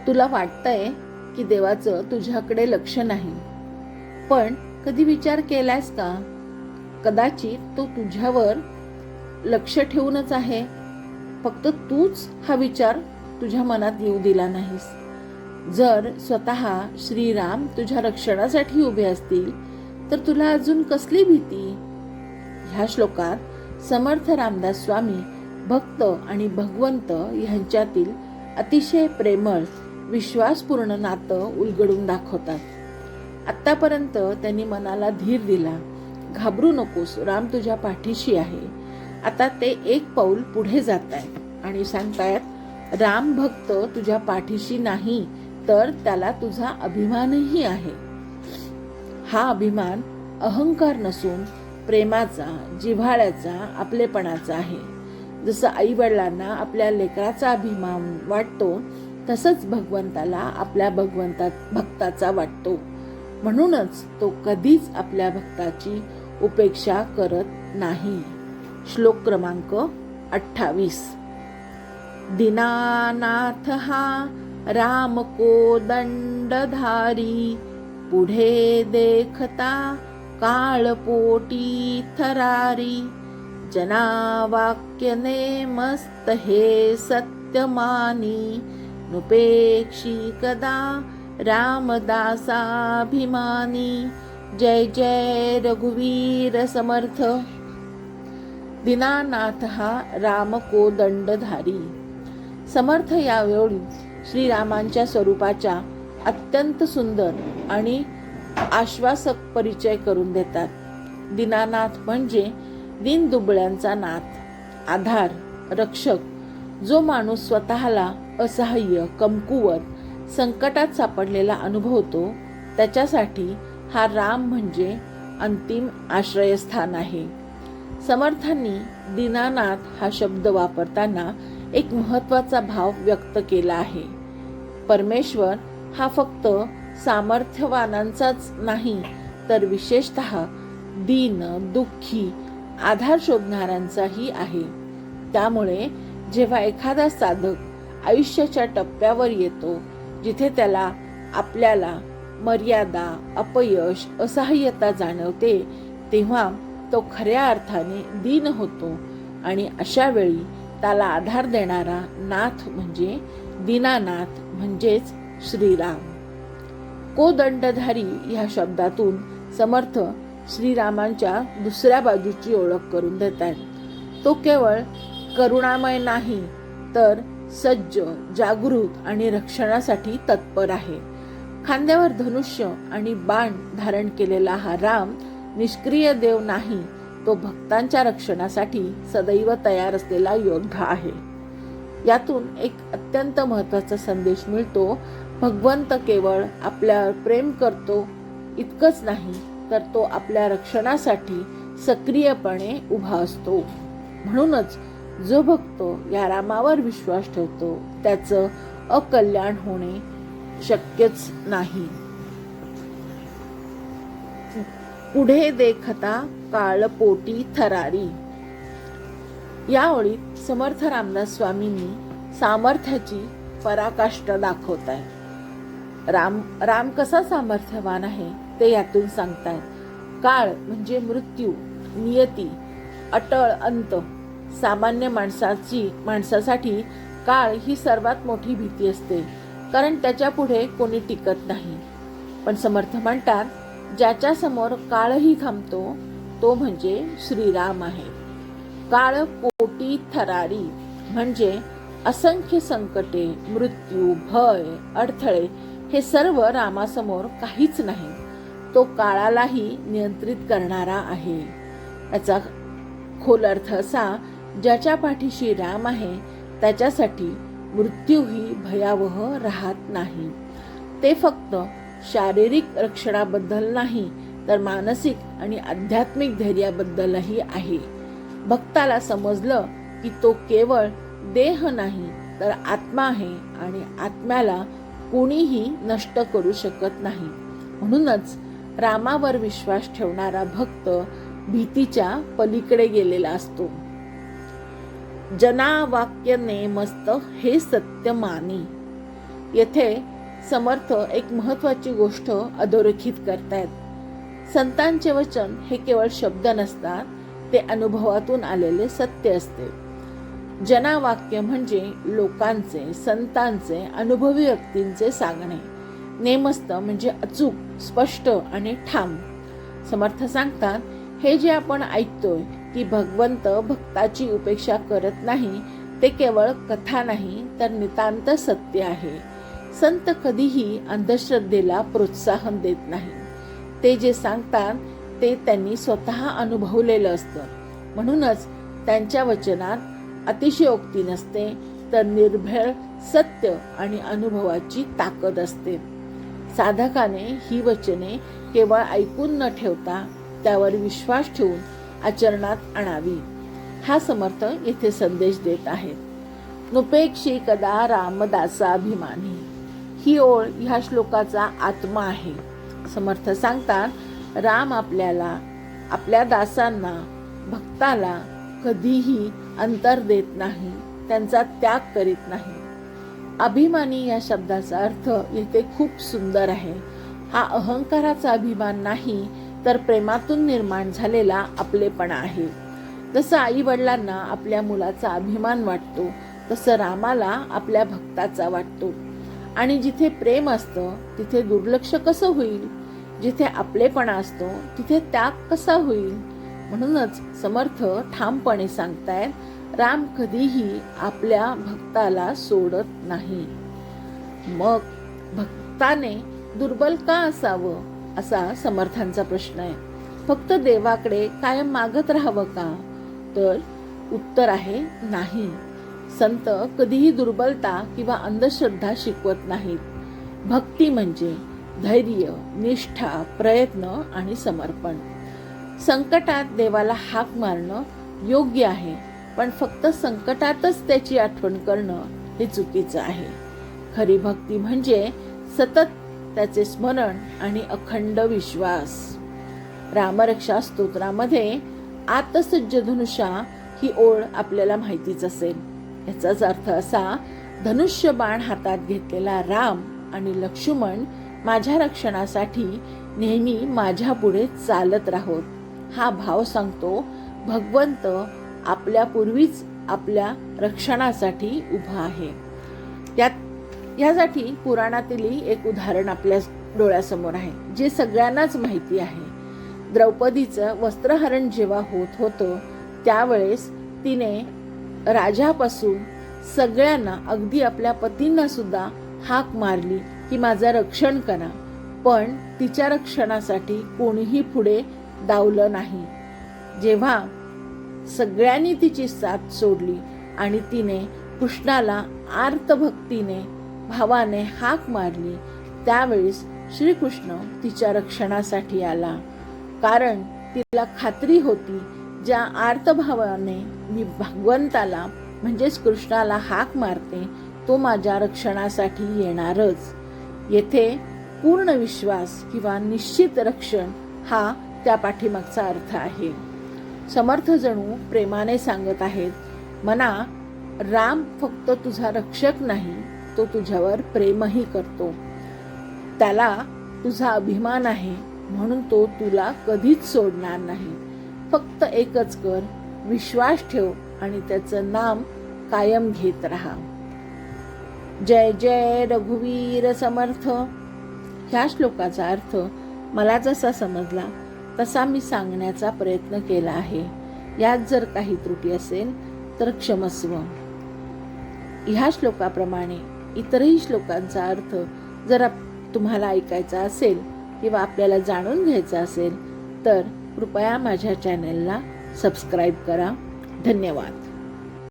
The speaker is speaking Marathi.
तुला वाटतंय की देवाचं तुझ्याकडे लक्ष नाही, पण कधी विचार केलायस का? कदाचित तो तुझ्यावर लक्ष ठेवूनच आहे, फक्त तूच हा विचार तुझ्या मनात येऊ दिला नाहीस. जर स्वतः श्रीराम तुझ्या रक्षणासाठी उभे असतील तर तुला अजून कसली भीती? ह्या श्लोकात समर्थ रामदास स्वामी भक्त आणि भगवंत यांच्यातील अतिशय प्रेमळ विश्वासपूर्ण नातं उलगडून दाखवतात. आतापर्यंत त्यांनी मनाला धीर दिला, घाबरू नकोस, राम तुझ्या पाठीशी आहे. आता ते एक पाऊल पुढे जात आहेत आणि सांगतायत, राम भक्त तुझ्या पाठीशी नाही तर त्याला तुझा अभिमानही आहे. हा अभिमान अहंकार नसून प्रेमाचा, जिव्हाळ्याचा, आपलेपणाचा आहे. जसं आई वडिलांना आपल्या लेकराचा अभिमान वाटतो, तसंच भगवंताला आपल्या भक्ताचा वाटतो. म्हणूनच तो कधीच आपल्या भक्ताची उपेक्षा करत नाही. श्लोक क्रमांक 28. दीनानाथ हा राम कोदंडधारी, पुढे देखता काळपोटी थरारी. जनावाक्यने मस्त हे सत्य मानी, नुपेक्षी कदा रामदासाभिमानी. जय जय रघुवीर समर्थ. दीनानाथ हा राम कोदंडधारी. समर्थ यावेळी श्रीरामांच्या स्वरूपाच्या अत्यंत सुंदर आणि आश्वासक परिचय करून देतात. दीनानाथ म्हणजे दीनदुबळ्यांचा नाथ, आधार, रक्षक. जो माणूस स्वतःला असहाय्य, कमकुवत, संकटात सापडलेला अनुभवतो, त्याच्यासाठी हा राम म्हणजे अंतिम आश्रयस्थान आहे. समर्थांनी दीनानाथ हा शब्द वापरताना एक महत्त्वाचा भाव व्यक्त केला आहे. परमेश्वर हा फक्त सामर्थ्यवानांचाच नाही, तर विशेषतः दीन, दुःखी, आधार शोधणाऱ्यांचाही आहे. त्यामुळे जेव्हा एखादा साधक आयुष्याच्या टप्प्यावर येतो, जिथे त्याला आपल्याला मर्यादा, अपयश, असहाय्यता जाणवते, तेव्हा तो खऱ्या अर्थाने दीन होतो आणि अशा वेळी त्याला आधार देणारा नाथ म्हणजे दीनानाथ म्हणजेच श्रीराम. कोदंडधारी ह्या शब्दातून समर्थ श्रीरामांच्या दुसऱ्या बाजूची ओळख करून देतात. तो केवळ करुणामय नाही, तर सज्ज, जागृत आणि रक्षणासाठी तत्पर आहे. खांद्यावर धनुष्य आणि बाण धारण केलेला हा राम निष्क्रिय देव नाही, तो भक्तांच्या रक्षणासाठी सदैव तयार असलेला योद्धा आहे. यातून एक अत्यंत महत्त्वाचा संदेश मिळतो. भगवंत केवळ आपल्यावर प्रेम करतो इतकंच नाही, तर तो आपल्या रक्षणासाठी सक्रियपणे उभा असतो. म्हणूनच जो भक्त या रामावर विश्वास ठेवतो, त्याचं अकल्याण होणे शक्यच नाही. पुढे देखता काळपोटी थरारी. या ओळीत समर्थ रामदास स्वामींनी सामर्थ्याची पराकाष्ठा दाखवत आहे. राम कसा सामर्थ्यवान आहे ते यातून सांगतायत. काळ म्हणजे मृत्यू, नियती, अटळ अंत. सामान्य माणसासाठी काळ ही सर्वात मोठी भीती असते, कारण त्याच्या पुढे कोणी टिकत नाही. पण समर्थ म्हणतात, ज्याच्या समोर काळही थांबतो तो म्हणजे श्रीराम आहे. काळ पोटी थरारी म्हणजे असंख्य संकटे, मृत्यू, भय, अडथळे हे सर्व रामासमोर काहीच नाही. तो काळालाही नियंत्रित करणारा आहे. याचा खोल अर्थ असा, ज्याच्या पाठीशी राम आहे त्याच्यासाठी मृत्यूही भयावह राहत नाही. ते फक्त शारीरिक रक्षणाबद्दल नाही, तर मानसिक आणि आध्यात्मिक धैर्याबद्दलही आहे. भक्ताला समजलं की तो केवळ देह नाही, तर आत्मा आहे आणि आत्म्याला कोणीही नष्ट करू शकत नाही. म्हणूनच रामावर विश्वास ठेवणारा भक्त भीतीच्या पलीकडे गेलेला असतो. जना वाक्य नेमस्त हे सत्य मानी. येथे समर्थ एक महत्वाची गोष्ट अधोरेखित करतायत. संतांचे वचन हे केवळ शब्द नसतात, ते अनुभवातून आलेले सत्य असते. जनावाक्य म्हणजे लोकांचे, संतांचे, अनुभवी व्यक्तींचे सांगणे. नेमस्त म्हणजे अचूक, स्पष्ट आणि ठाम. समर्थ सांगतात, हे जे आपण ऐकतोय की भगवंत भक्ताची उपेक्षा करत नाही, ते केवळ कथा नाही तर नितांत सत्य आहे. संत कधीही अंधश्रद्धेला प्रोत्साहन देत नाही. ते जे सांगतात ते त्यांनी स्वतः अनुभवलेलं असतं. म्हणूनच त्यांच्या वचनात अतिशयोक्ती नसते, तर निर्भेळ सत्य आणि अनुभवाची ताकद असते. साधकाने ही वचने केवळ ऐकून न ठेवता त्यावर विश्वास ठेवून आचरणात आणावी, हा समर्थ येथे संदेश देत आहेत. नुपेक्षी कदा रामदासाभिमानी, ही ओळ ह्या श्लोकाचा आत्मा आहे. समर्थ सांगतात, राम आपल्या दासांना, भक्ताला कधीही अंतर देत नाही, त्यांचा त्याग करीत नाही. अभिमानी या शब्दाचा अर्थ येथे खूप सुंदर आहे. हा अहंकाराचा अभिमान नाही, तर प्रेमातून निर्माण झालेला आपलेपणा आहे. जसं आई वडिलांना आपल्या मुलाचा अभिमान वाटतो, तसं रामाला आपल्या भक्ताचा वाटतो. आणि जिथे प्रेम असतं तिथे दुर्लक्ष कसं होईल? जिथे आपलेपणा असतो तिथे त्याग कसा होईल? म्हणूनच समर्थ ठामपणे सांगतायत, राम कधीही आपल्या भक्ताला सोडत नाही. मग भक्ताने दुर्बल का असावं, असा समर्थांचा प्रश्न आहे. फक्त देवाकडे कायम मागत राहावं का? तर उत्तर आहे नाही. संत कधीही दुर्बलता किंवा अंधश्रद्धा शिकवत नाहीत. भक्ती म्हणजे धैर्य, निष्ठा, प्रयत्न आणि समर्पण. संकटात देवाला हाक मारणं योग्य आहे, पण फक्त संकटातच त्याची आठवण करणं हे चुकीचं आहे. खरी भक्ती म्हणजे सतत त्याचे स्मरण आणि अखंड विश्वास. रामरक्षा स्तोत्रामध्ये आतसज्ज धनुष्या ही ओळ आपल्याला माहितीच असेल. याचाच अर्थ असा, धनुष्य बाण हातात घेतलेला राम आणि लक्ष्मण माझ्या रक्षणासाठी नेहमी माझ्या पुढे चालत राहोत. हा भाव सांगतो, भगवंत आपल्या पूर्वीच आपल्या रक्षणासाठी उभा आहे. यासाठी पुराणातील एक उदाहरण आपल्या डोळ्यासमोर आहे, जे सगळ्यांनाच माहिती आहे. द्रौपदीचं वस्त्रहरण जेव्हा होत होतं, त्यावेळेस तिने राजापासून सगळ्यांना, अगदी आपल्या पतींना सुद्धा हाक मारली की माझं रक्षण करा. पण तिच्या रक्षणासाठी कोणीही पुढे धावलं नाही. जेव्हा सगळ्यांनी तिची साथ सोडली आणि तिने कृष्णाला आर्त भक्तीने, भावाने हाक मारली, त्यावेळेस श्रीकृष्ण तिच्या रक्षणासाठी आला. कारण तिला खात्री होती, ज्या आर्तभावाने मी भगवंताला म्हणजेच कृष्णाला हाक मारते, तो माझ्या रक्षणासाठी येणारच. येथे पूर्ण विश्वास किंवा निश्चित रक्षण हा त्या पाठीमागचा अर्थ आहे. समर्थ जणू प्रेमाने सांगत आहेत, मना, राम फक्त तुझा रक्षक नाही, तो तुझ्यावर प्रेमही करतो. त्याला तुझा अभिमान आहे, म्हणून तो तुला कधीच सोडणार नाही. फक्त एकच कर, विश्वास ठेव आणि त्याचं नाम कायम घेत राहा. जय जय रघुवीर समर्थ. ह्या श्लोकाचा अर्थ मला जसा समजला तसा मी सांगण्याचा प्रयत्न केला आहे. यात जर काही त्रुटी असेल तर क्षमस्व. ह्या श्लोकाप्रमाणे इतरही श्लोकांचा अर्थ जर तुम्हाला ऐकायचा असेल किंवा आपल्याला जाणून घ्यायचा असेल तर कृपया माझ्या चॅनेलला सबस्क्राईब करा. धन्यवाद.